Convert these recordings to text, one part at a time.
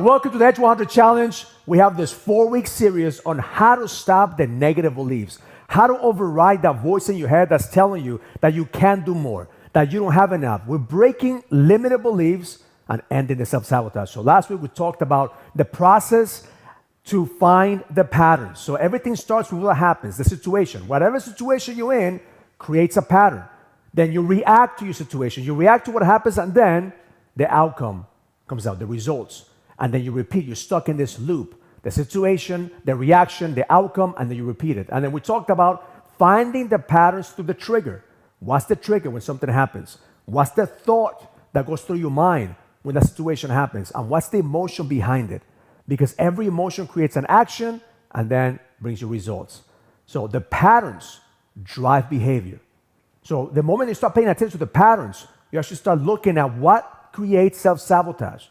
Welcome to the Edge 100 Challenge. We have this 4-week series on how to stop the negative beliefs, how to override that voice in your head that's telling you that you can't do more, that you don't have enough. We're breaking limited beliefs and ending the self-sabotage. So last week we talked about the process to find the patterns. So everything starts with what happens, the situation. Whatever situation you're in creates a pattern. Then you react to your situation. You react to what happens, and then the outcome comes out, the results. And then you repeat. You're stuck in this loop. The situation, the reaction, the outcome, and then you repeat it. And then we talked about finding the patterns through the trigger. What's the trigger when something happens? What's the thought that goes through your mind when that situation happens? And what's the emotion behind it? Because every emotion creates an action and then brings you results. So the patterns drive behavior. So the moment you start paying attention to the patterns, you actually start looking at what creates self-sabotage.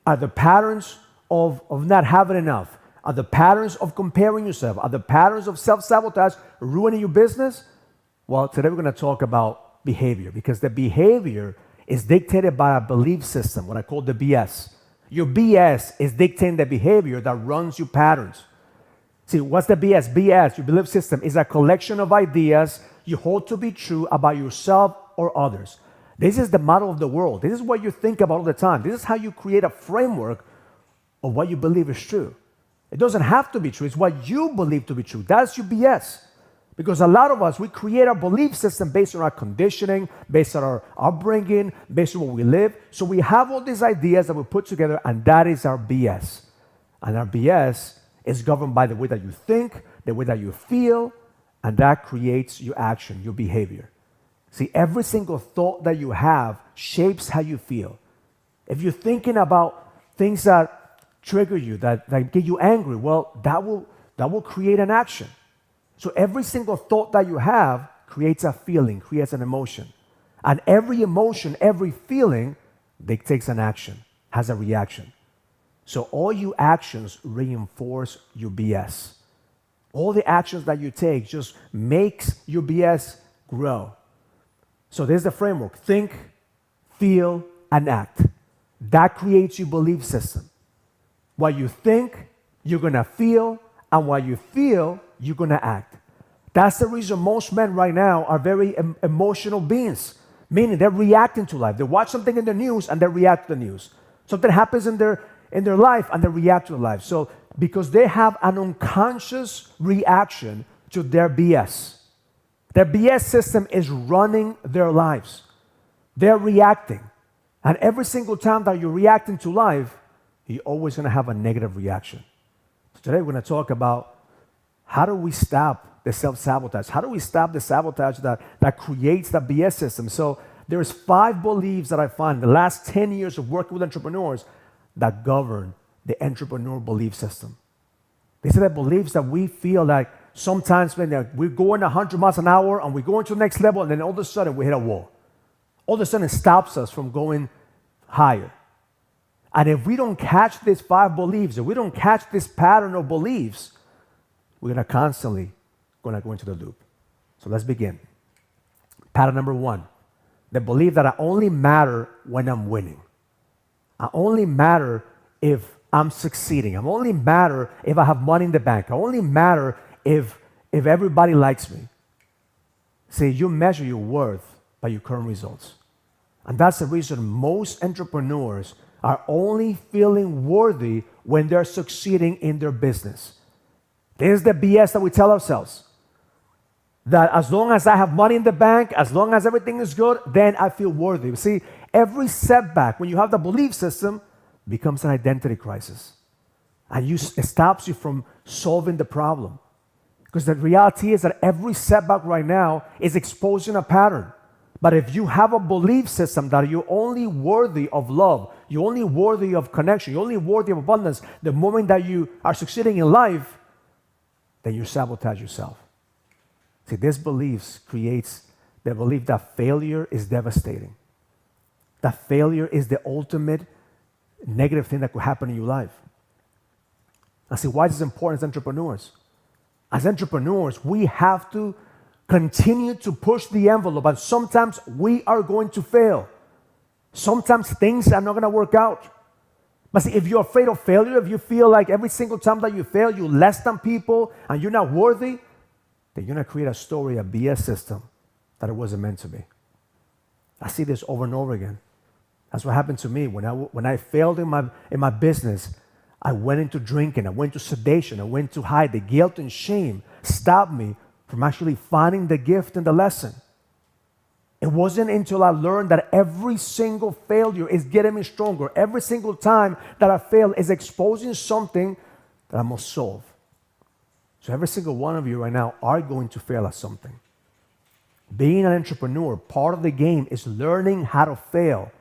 Are the patterns of not having enough? Are the patterns of comparing yourself? Are the patterns of self-sabotage ruining your business? Well, today we're going to talk about behavior, because the behavior is dictated by a belief system, what I call the BS. Your BS is dictating the behavior that runs your patterns. See, what's the BS? BS, your belief system, is a collection of ideas you hold to be true about yourself or others. This is the model of the world. This is what you think about all the time. This is how you create a framework of what you believe is true. It doesn't have to be true. It's what you believe to be true. That's your BS. Because a lot of us, we create our belief system based on our conditioning, based on our upbringing, based on what we live. So we have all these ideas that we put together, and that is our BS. And our BS is governed by the way that you think, the way that you feel, and that creates your action, your behavior. See, every single thought that you have shapes how you feel. If you're thinking about things that trigger you, that get you angry, well, that will create an action. So every single thought that you have creates a feeling, creates an emotion. And every emotion, every feeling dictates an action, has a reaction. So all your actions reinforce your BS. All the actions that you take just makes your BS grow. So there's the framework. Think, feel, and act. That creates your belief system. What you think, you're going to feel, and what you feel, you're going to act. That's the reason most men right now are very emotional beings, meaning they're reacting to life. They watch something in the news and they react to the news. Something happens in their life and they react to life. So because they have an unconscious reaction to their BS. Their BS system is running their lives. They're reacting. And every single time that you're reacting to life, you're always going to have a negative reaction. So today we're going to talk about how do we stop the self-sabotage? How do we stop the sabotage that creates the BS system? So there's 5 beliefs that I find in the last 10 years of working with entrepreneurs that govern the entrepreneur belief system. These are the beliefs that we feel like sometimes when we're going 100 miles an hour and we go into the next level, and then all of a sudden we hit a wall. All of a sudden it stops us from going higher. And if we don't catch these 5 beliefs, if we don't catch this pattern of beliefs, we're going to constantly go into the loop. So let's begin. Pattern number 1, the belief that I only matter when I'm winning. I only matter if I'm succeeding. I only matter if I have money in the bank. I only matter if everybody likes me. See, you measure your worth by your current results. And that's the reason most entrepreneurs are only feeling worthy when they're succeeding in their business. This is the BS that we tell ourselves. That as long as I have money in the bank, as long as everything is good, then I feel worthy. See, every setback, when you have the belief system, becomes an identity crisis. And it stops you from solving the problem. Because the reality is that every setback right now is exposing a pattern. But if you have a belief system that you're only worthy of love, you're only worthy of connection, you're only worthy of abundance, the moment that you are succeeding in life, then you sabotage yourself. See, this belief creates the belief that failure is devastating. That failure is the ultimate negative thing that could happen in your life. And see, why is this important as entrepreneurs? As entrepreneurs, we have to continue to push the envelope, and sometimes we are going to fail. Sometimes things are not going to work out. But see, if you're afraid of failure, if you feel like every single time that you fail, you're less than people and you're not worthy, then you're going to create a story, a BS system that it wasn't meant to be. I see this over and over again. That's what happened to me. When I failed in my business, I went into drinking, I went to sedation, I went to hide. The guilt and shame stopped me from actually finding the gift and the lesson. It wasn't until I learned that every single failure is getting me stronger. Every single time that I fail is exposing something that I must solve. So every single one of you right now are going to fail at something. Being an entrepreneur, part of the game is learning how to fail.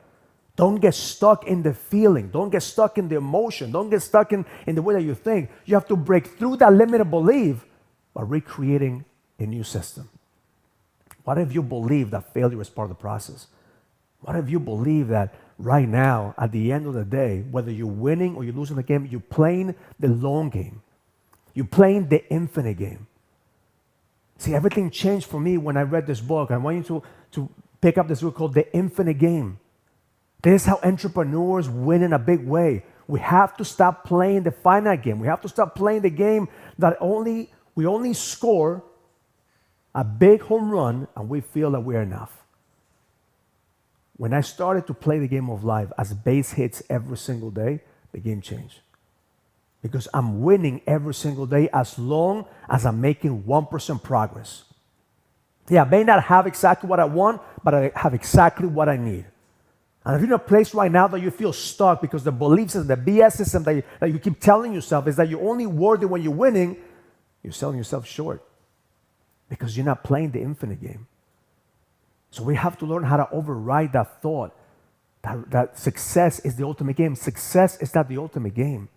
Don't get stuck in the feeling. Don't get stuck in the emotion. Don't get stuck in the way that you think. You have to break through that limited belief by recreating a new system. What if you believe that failure is part of the process? What if you believe that right now, at the end of the day, whether you're winning or you're losing the game, you're playing the long game. You're playing the infinite game. See, everything changed for me when I read this book. I want you to pick up this book called The Infinite Game. This is how entrepreneurs win in a big way. We have to stop playing the finite game. We have to stop playing the game that we only score a big home run and we feel that we're enough. When I started to play the game of life as base hits every single day, the game changed. Because I'm winning every single day as long as I'm making 1% progress. Yeah, I may not have exactly what I want, but I have exactly what I need. And if you're in a place right now that you feel stuck because the belief system, the BS system that you keep telling yourself is that you're only worthy when you're winning, you're selling yourself short because you're not playing the infinite game. So we have to learn how to override that thought that success is the ultimate game. Success is not the ultimate game.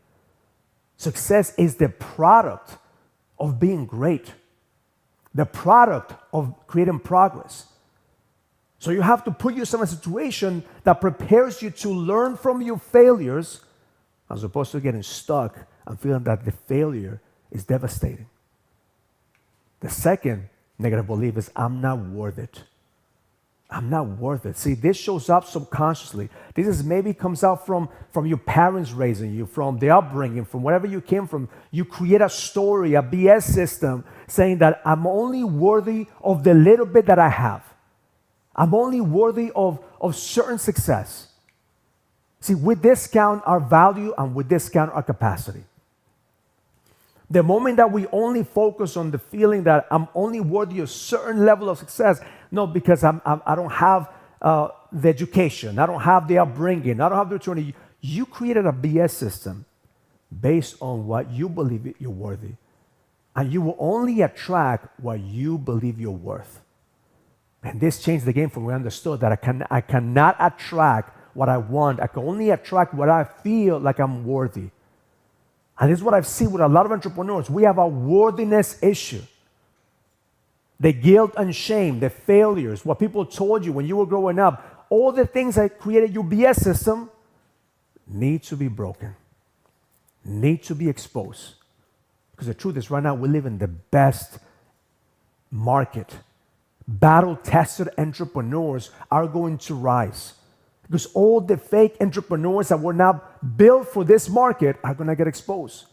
Success is the product of being great, the product of creating progress. So you have to put yourself in a situation that prepares you to learn from your failures as opposed to getting stuck and feeling that the failure is devastating. The second negative belief is, I'm not worth it. I'm not worth it. See, this shows up subconsciously. This is maybe comes out from your parents raising you, from the upbringing, from wherever you came from. You create a story, a BS system, saying that I'm only worthy of the little bit that I have. I'm only worthy of certain success. See, we discount our value and we discount our capacity. The moment that we only focus on the feeling that I'm only worthy of a certain level of success, no, because I don't have the education, I don't have the upbringing, I don't have the opportunity. You created a BS system based on what you believe you're worthy. And you will only attract what you believe you're worth. And this changed the game for me. We understood that I cannot attract what I want. I can only attract what I feel like I'm worthy. And this is what I've seen with a lot of entrepreneurs. We have a worthiness issue. The guilt and shame, the failures, what people told you when you were growing up, all the things that created your BS system need to be broken, need to be exposed. Because the truth is right now we live in the best market. Battle-tested entrepreneurs are going to rise. Because all the fake entrepreneurs that were not built for this market are going to get exposed.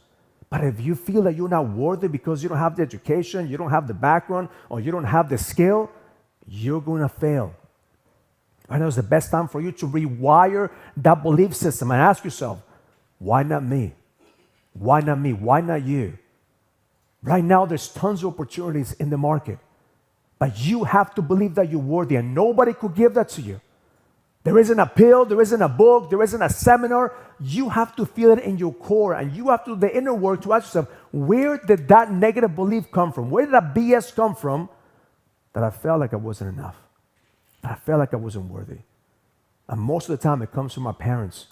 But if you feel that you're not worthy because you don't have the education, you don't have the background, or you don't have the skill, you're going to fail. Right now is the best time for you to rewire that belief system and ask yourself, why not me? Why not me? Why not you? Right now there's tons of opportunities in the market. But you have to believe that you're worthy, and nobody could give that to you. There isn't a pill, there isn't a book, there isn't a seminar. You have to feel it in your core, and you have to do the inner work to ask yourself, where did that negative belief come from? Where did that BS come from that I felt like I wasn't enough? That I felt like I wasn't worthy? And most of the time it comes from our parents,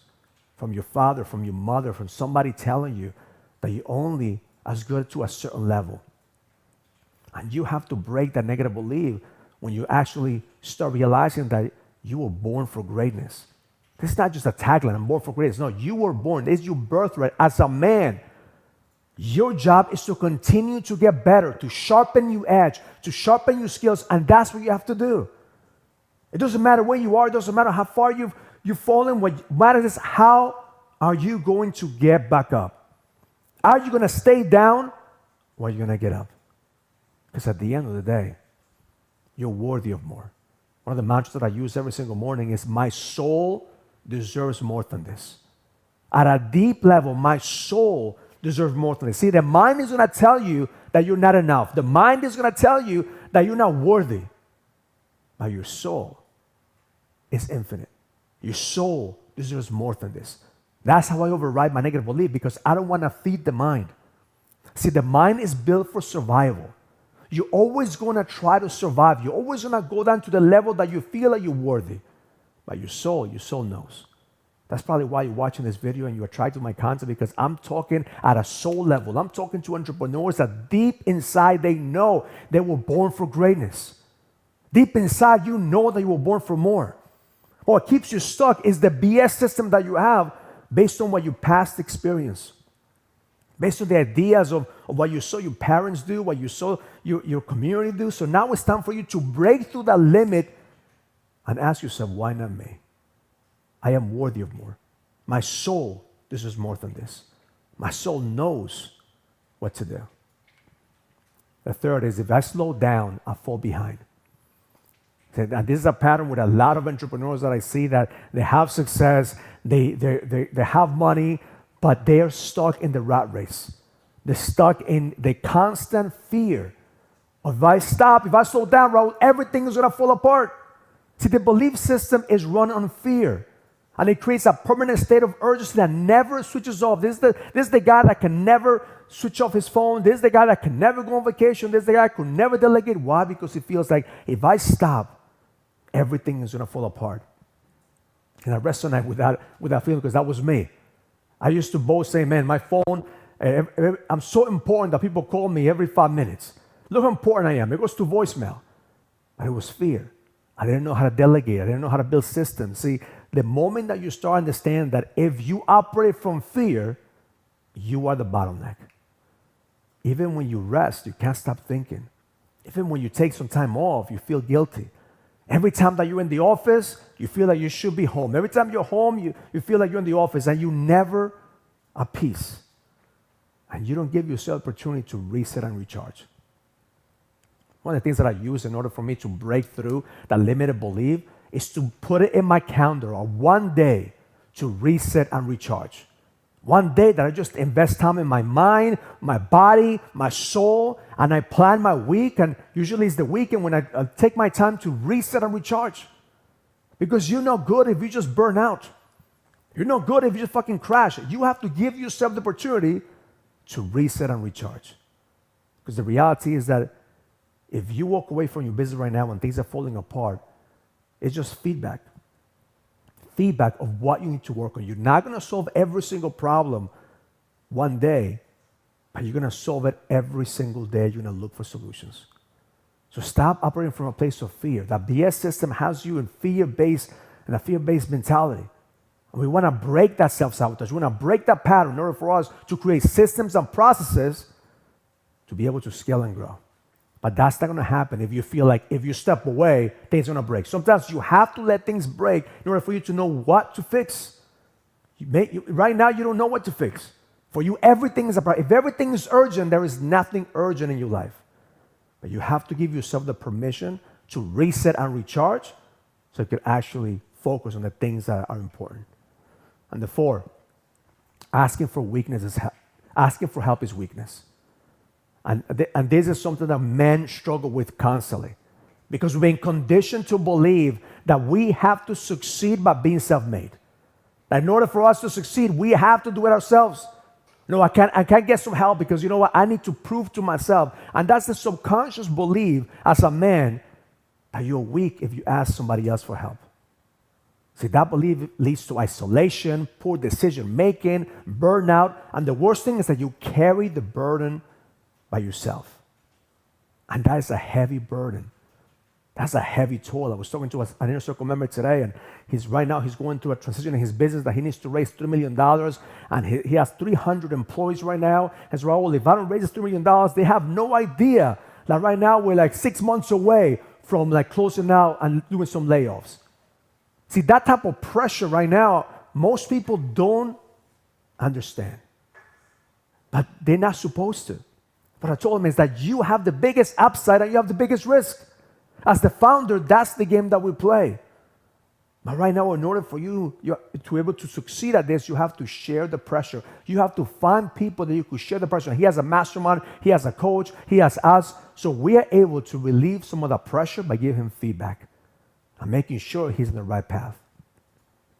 from your father, from your mother, from somebody telling you that you're only as good to a certain level. And you have to break that negative belief when you actually start realizing that you were born for greatness. This is not just a tagline, I'm born for greatness. No, you were born. This is your birthright as a man. Your job is to continue to get better, to sharpen your edge, to sharpen your skills, and that's what you have to do. It doesn't matter where you are. It doesn't matter how far you've fallen. What matters is how Are you going to get back up? Are you going to stay down or are you going to get up? Because at the end of the day, you're worthy of more. One of the mantras that I use every single morning is, my soul deserves more than this. At a deep level, my soul deserves more than this. See, the mind is going to tell you that you're not enough. The mind is going to tell you that you're not worthy. But your soul is infinite. Your soul deserves more than this. That's how I override my negative belief, because I don't want to feed the mind. See, the mind is built for survival. You're always going to try to survive. You're always going to go down to the level that you feel like you're worthy. But your soul knows. That's probably why you're watching this video and you're attracted to my content, because I'm talking at a soul level. I'm talking to entrepreneurs that deep inside they know they were born for greatness. Deep inside you know that you were born for more. What keeps you stuck is the BS system that you have based on what your past experience. Based on the ideas of what you saw your parents do, what you saw your community do. So now it's time for you to break through that limit and ask yourself, why not me? I am worthy of more. My soul deserves more than this. My soul knows what to do. The third is, if I slow down, I fall behind. And this is a pattern with a lot of entrepreneurs that I see, that they have success, they have money, but they are stuck in the rat race. They're stuck in the constant fear of, if I stop, if I slow down, Raul, everything is going to fall apart. See, the belief system is run on fear. And it creates a permanent state of urgency that never switches off. This is the guy that can never switch off his phone. This is the guy that can never go on vacation. This is the guy that could never delegate. Why? Because he feels like, if I stop, everything is going to fall apart. And I resonate with that feeling, because that was me. I used to both say, man, my phone, I'm so important that people call me every 5 minutes. Look how important I am. It goes to voicemail. But it was fear. I didn't know how to delegate. I didn't know how to build systems. See, the moment that you start understanding that if you operate from fear, you are the bottleneck. Even when you rest, you can't stop thinking. Even when you take some time off, you feel guilty. Every time that you're in the office, you feel like you should be home. Every time you're home, you feel like you're in the office, and you never at peace. And you don't give yourself the opportunity to reset and recharge. One of the things that I use in order for me to break through that limited belief is to put it in my calendar on one day to reset and recharge. One day that I just invest time in my mind, my body, my soul, and I plan my week. And usually it's the weekend when I take my time to reset and recharge. Because you're not good if you just burn out. You're not good if you just fucking crash. You have to give yourself the opportunity to reset and recharge. Because the reality is that if you walk away from your business right now and things are falling apart, it's just feedback. Feedback of what you need to work on. You're not going to solve every single problem one day, but you're going to solve it every single day. You're going to look for solutions. So stop operating from a place of fear. That BS system has you in a fear-based mentality. And we want to break that self-sabotage. We want to break that pattern in order for us to create systems and processes to be able to scale and grow. But that's not going to happen if you feel like if you step away, things are going to break. Sometimes you have to let things break in order for you to know what to fix. Right now, you don't know what to fix. For you, everything is a problem. If everything is urgent, there is nothing urgent in your life. But you have to give yourself the permission to reset and recharge so you can actually focus on the things that are important. And the four, asking for help is weakness. And this is something that men struggle with constantly, because we've been conditioned to believe that we have to succeed by being self-made. That in order for us to succeed, we have to do it ourselves. No, I can't get some help because you know what? I need to prove to myself. And that's the subconscious belief as a man that you're weak if you ask somebody else for help. See, that belief leads to isolation, poor decision-making, burnout, and the worst thing is that you carry the burden by yourself. And that is a heavy burden. That's a heavy toll. I was talking to an inner circle member today, and he's going through a transition in his business that he needs to raise $3 million, and he has 300 employees right now. And so, Raul, if I don't raise this $3 million, they have no idea that right now we're like 6 months away from like closing out and doing some layoffs. See, that type of pressure right now, most people don't understand. But they're not supposed to. What I told them is that you have the biggest upside and you have the biggest risk. As the founder, that's the game that we play. But right now, in order for you to be able to succeed at this, you have to share the pressure. You have to find people that you could share the pressure. He has a mastermind. He has a coach. He has us. So we are able to relieve some of the pressure by giving him feedback and making sure he's in the right path.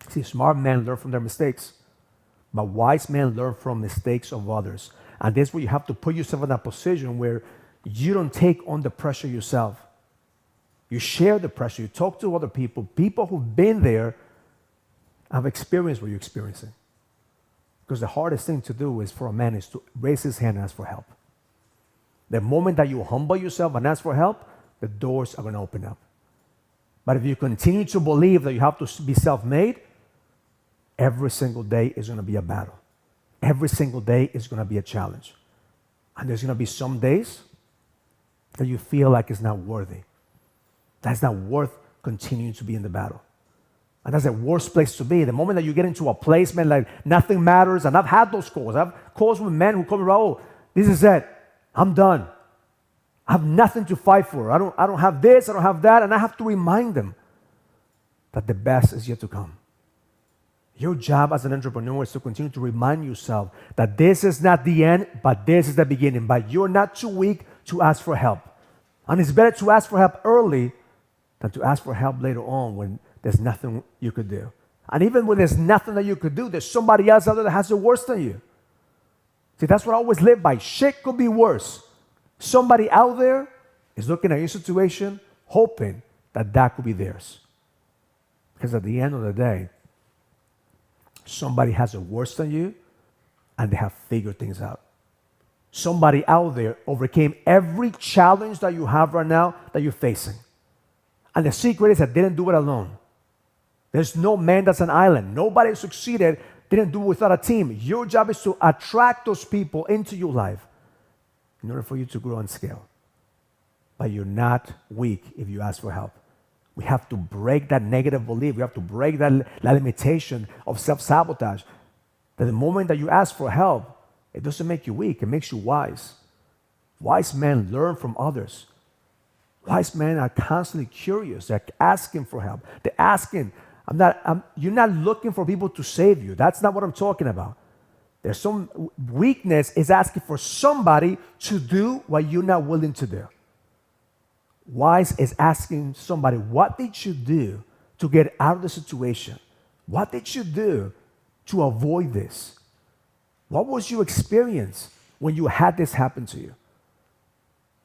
See, smart men learn from their mistakes, but wise men learn from mistakes of others. And this is where you have to put yourself in that position where you don't take on the pressure yourself. You share the pressure. You talk to other people who've been there, have experienced what you're experiencing. Because the hardest thing to do is for a man is to raise his hand and ask for help. The moment that you humble yourself and ask for help, the doors are going to open up. But if you continue to believe that you have to be self-made, every single day is going to be a battle. Every single day is going to be a challenge. And there's going to be some days that you feel like it's not worthy. That's not worth continuing to be in the battle. And that's the worst place to be. The moment that you get into a place, man, like nothing matters. And I've had those calls. I've calls with men who call me, Raul, this is it. I'm done. I have nothing to fight for. I don't have this, I don't have that. And I have to remind them that the best is yet to come. Your job as an entrepreneur is to continue to remind yourself that this is not the end, but this is the beginning. But you're not too weak to ask for help. And it's better to ask for help early than to ask for help later on when there's nothing you could do. And even when there's nothing that you could do, there's somebody else out there that has it worse than you. See, that's what I always live by. Shit could be worse. Somebody out there is looking at your situation, hoping that that could be theirs. Because at the end of the day, somebody has it worse than you, and they have figured things out. Somebody out there overcame every challenge that you have right now that you're facing. And the secret is that they didn't do it alone. There's no man that's an island. Nobody succeeded, didn't do it without a team. Your job is to attract those people into your life in order for you to grow and scale. But you're not weak if you ask for help. We have to break that negative belief. We have to break that limitation of self-sabotage. That the moment that you ask for help, it doesn't make you weak. It makes you wise. Wise men learn from others. Wise men are constantly curious. They're asking for help. They're asking. You're not looking for people to save you. That's not what I'm talking about. There's some weakness is asking for somebody to do what you're not willing to do. Wise is asking somebody, what did you do to get out of the situation? What did you do to avoid this? What was your experience when you had this happen to you?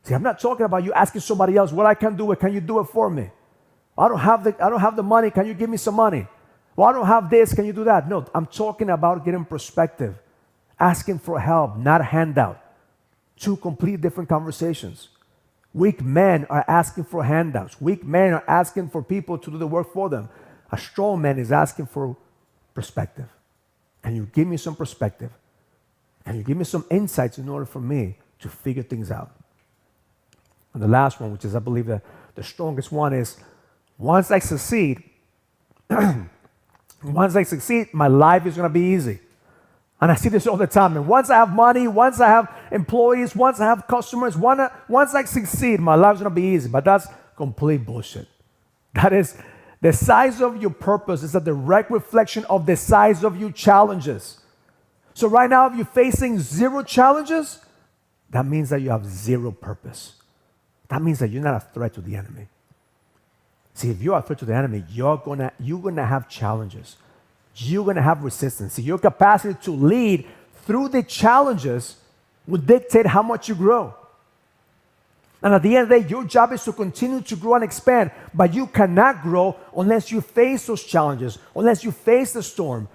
See, I'm not talking about you asking somebody else, what I can do it, can you do it for me? I don't have the money, can you give me some money? Well, I don't have this, can you do that? No, I'm talking about getting perspective, asking for help, not a handout. Two complete different conversations. Weak men are asking for handouts. Weak men are asking for people to do the work for them. A strong man is asking for perspective. Can you give me some perspective? Can you give me some insights in order for me to figure things out? And the last one, which is, I believe, the strongest one is, once I succeed, my life is going to be easy. And I see this all the time. And once I have money, once I have employees, once I have customers, once I succeed, my life's going to be easy. But that's complete bullshit. That is, the size of your purpose is a direct reflection of the size of your challenges. So right now, if you're facing 0 challenges, that means that you have 0 purpose. That means that you're not a threat to the enemy. See, if you're a threat to the enemy, you're gonna have challenges. You're gonna have resistance. See, your capacity to lead through the challenges will dictate how much you grow. And at the end of the day, your job is to continue to grow and expand, but you cannot grow unless you face those challenges, unless you face the storm,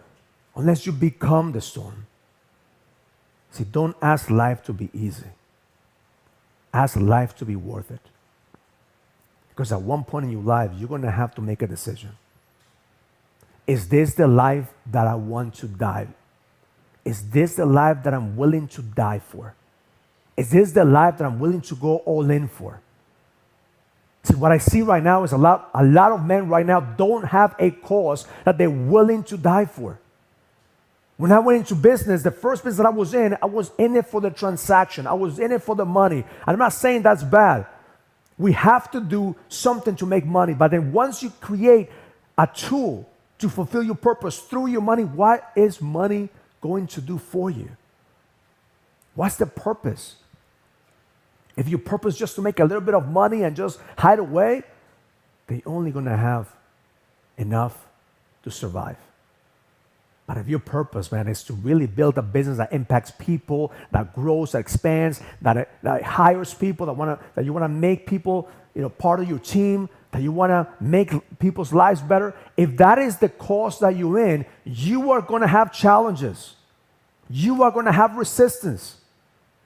unless you become the storm. See, don't ask life to be easy. Ask life to be worth it. Because at one point in your life, you're going to have to make a decision. Is this the life that I want to die? Is this the life that I'm willing to die for? Is this the life that I'm willing to go all in for? See, what I see right now is a lot of men right now don't have a cause that they're willing to die for. When I went into business, the first business that I was in it for the transaction. I was in it for the money. And I'm not saying that's bad. We have to do something to make money. But then once you create a tool to fulfill your purpose through your money, what is money going to do for you? What's the purpose? If your purpose is just to make a little bit of money and just hide away, then you're only going to have enough to survive. But if your purpose, man, is to really build a business that impacts people, that grows, that expands, that hires people, that you want to make people, part of your team, that you want to make people's lives better, if that is the cause that you're in, you are going to have challenges. You are going to have resistance.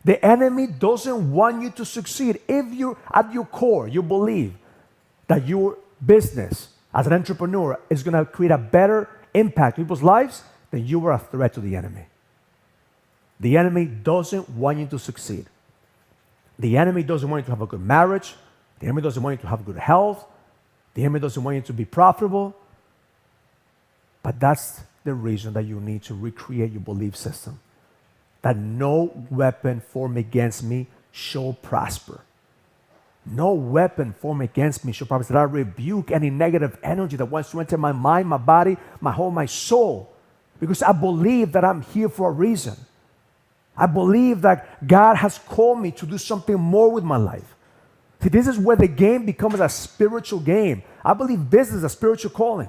The enemy doesn't want you to succeed. If you, at your core, you believe that your business as an entrepreneur is going to create a better impact in people's lives, then you are a threat to the enemy. The enemy doesn't want you to succeed. The enemy doesn't want you to have a good marriage. The enemy doesn't want you to have good health. The enemy doesn't want you to be profitable. But that's the reason that you need to recreate your belief system. That no weapon formed against me shall prosper. No weapon formed against me shall prosper. That I rebuke any negative energy that wants to enter my mind, my body, my whole, my soul. Because I believe that I'm here for a reason. I believe that God has called me to do something more with my life. See, this is where the game becomes a spiritual game. I believe business is a spiritual calling.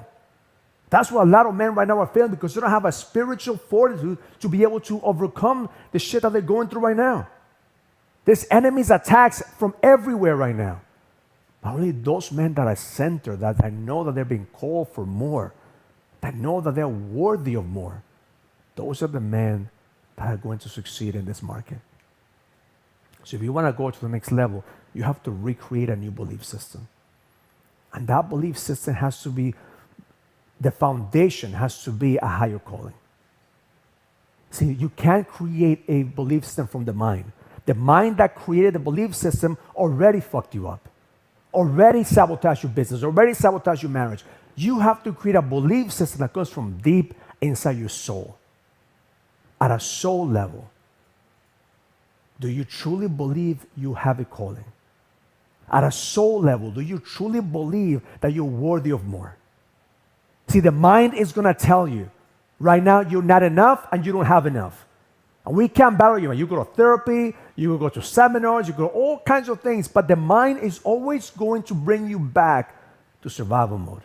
That's why a lot of men right now are failing, because they don't have a spiritual fortitude to be able to overcome the shit that they're going through right now. There's enemies attacks from everywhere right now. But only those men that are centered, that I know that they're being called for more, that know that they're worthy of more, those are the men that are going to succeed in this market. So if you want to go to the next level, you have to recreate a new belief system. And that belief system has to be, the foundation has to be a higher calling. See, you can't create a belief system from the mind. The mind that created the belief system already fucked you up, already sabotaged your business, already sabotaged your marriage. You have to create a belief system that comes from deep inside your soul. At a soul level, do you truly believe you have a calling? At a soul level, do you truly believe that you're worthy of more? See, the mind is going to tell you, right now you're not enough and you don't have enough. And we can't battle you. You go to therapy, you go to seminars, you go to all kinds of things, but the mind is always going to bring you back to survival mode.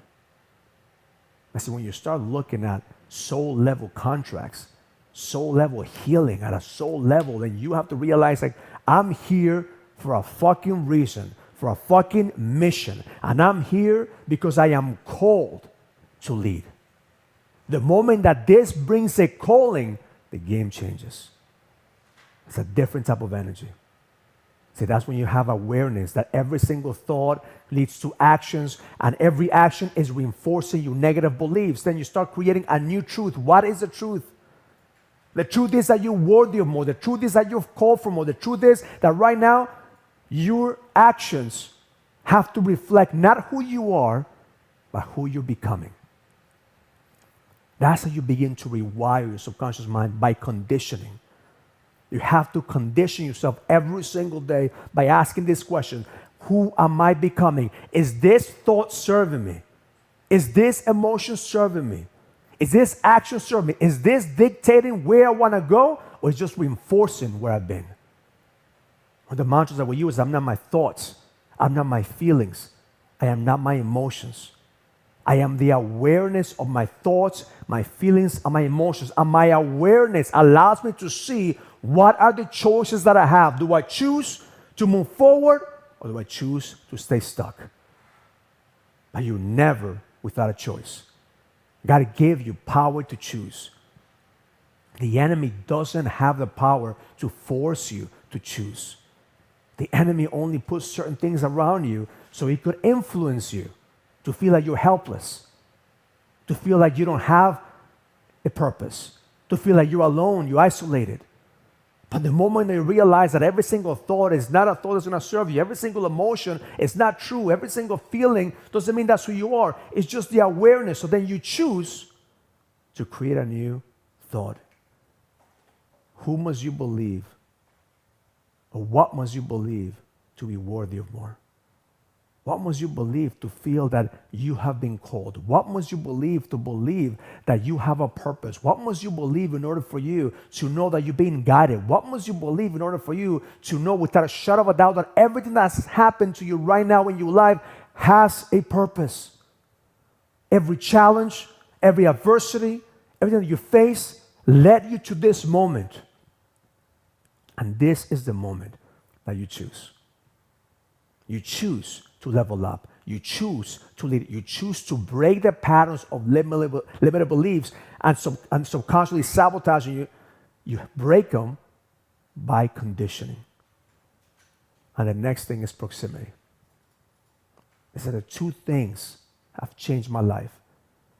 I see, when you start looking at soul level contracts, soul level healing at a soul level, then you have to realize, like, I'm here for a fucking reason, for a fucking mission. And I'm here because I am called to lead. The moment that this brings a calling, the game changes. It's a different type of energy. See, that's when you have awareness that every single thought leads to actions, and every action is reinforcing your negative beliefs. Then you start creating a new truth. What is the truth? The truth is that you're worthy of more. The truth is that you've called for more. The truth is that right now, your actions have to reflect not who you are, but who you're becoming. That's how you begin to rewire your subconscious mind, by conditioning. You have to condition yourself every single day by asking this question: who am I becoming? Is this thought serving me? Is this emotion serving me? Is this action serving me? Is this dictating where I want to go, or is it just reinforcing where I've been? One of the mantras that we use: I'm not my thoughts, I'm not my feelings, I am not my emotions. I am the awareness of my thoughts, my feelings, and my emotions. And my awareness allows me to see what are the choices that I have. Do I choose to move forward, or do I choose to stay stuck? But you're never without a choice. God gave you power to choose. The enemy doesn't have the power to force you to choose. The enemy only puts certain things around you so he could influence you to feel like you're helpless, to feel like you don't have a purpose, to feel like you're alone, you're isolated. But the moment you realize that every single thought is not a thought that's going to serve you, every single emotion is not true, every single feeling doesn't mean that's who you are. It's just the awareness. So then you choose to create a new thought Who must you believe, or what must you believe to be worthy of more? What must you believe to feel that you have been called? What must you believe to believe that you have a purpose? What must you believe in order for you to know that you're being guided? What must you believe in order for you to know without a shadow of a doubt that everything that's happened to you right now in your life has a purpose? Every challenge, every adversity, everything that you face led you to this moment. And this is the moment that you choose. You choose to level up. You choose to lead. You choose to break the patterns of limited beliefs and subconsciously sabotaging you. You break them by conditioning. And the next thing is proximity. I said the two things have changed my life.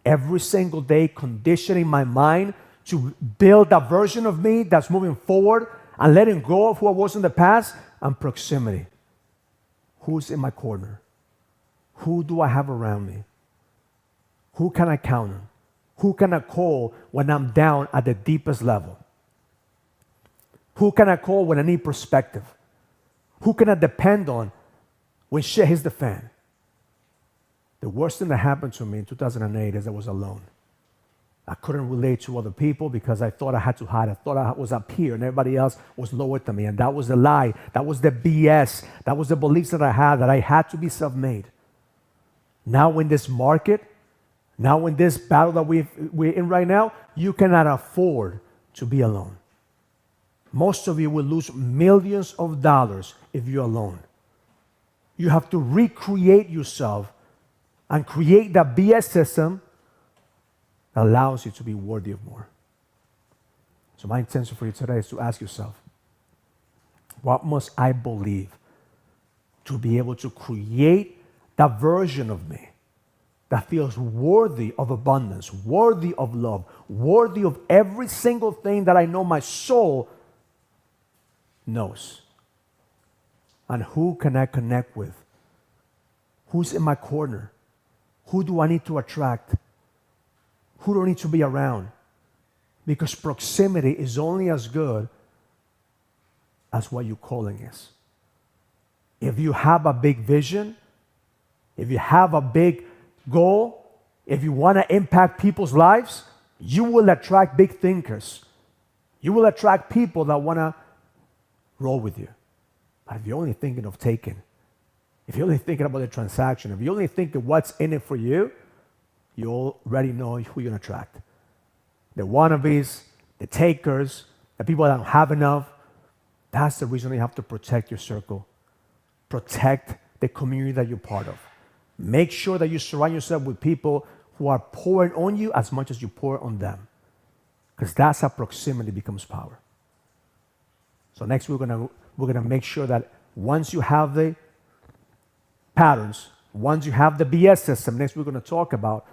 Every single day, conditioning my mind to build a version of me that's moving forward and letting go of who I was in the past, and proximity. Who's in my corner? Who do I have around me? Who can I count on? Who can I call when I'm down at the deepest level? Who can I call when I need perspective? Who can I depend on when shit hits the fan? The worst thing that happened to me in 2008 is I was alone. I couldn't relate to other people because I thought I had to hide. I thought I was up here and everybody else was lower than me. And that was the lie. That was the BS. That was the beliefs that I had to be self-made. Now in this market, now in this battle that we're in right now, you cannot afford to be alone. Most of you will lose millions of dollars if you're alone. You have to recreate yourself and create that BS system that allows you to be worthy of more. So my intention for you today is to ask yourself, what must I believe to be able to create that version of me that feels worthy of abundance, worthy of love, worthy of every single thing that I know my soul knows? And who can I connect with? Who's in my corner? Who do I need to attract? Who do I need to be around? Because proximity is only as good as what your calling is. If you have a big vision, if you have a big goal, if you want to impact people's lives, you will attract big thinkers. You will attract people that want to roll with you. But if you're only thinking of taking, if you're only thinking about the transaction, if you're only thinking what's in it for you, you already know who you're going to attract. The wannabes, the takers, the people that don't have enough. That's the reason you have to protect your circle. Protect the community that you're part of. Make sure that you surround yourself with people who are pouring on you as much as you pour on them. Because that's how proximity becomes power. So next we're gonna make sure that once you have the patterns, once you have the BS system, next we're gonna talk about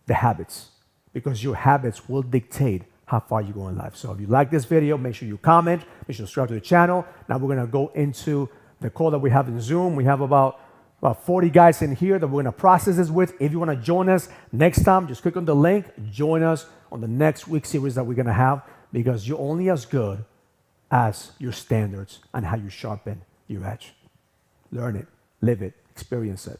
the habits, because your habits will dictate how far you go in life. So if you like this video, make sure you comment, make sure you subscribe to the channel. Now we're going to go into the call that we have in Zoom. We have about 40 guys in here that we're going to process this with. If you want to join us next time, just click on the link, join us on the next week series that we're going to have, because you're only as good as your standards and how you sharpen your edge. Learn it, live it, experience it.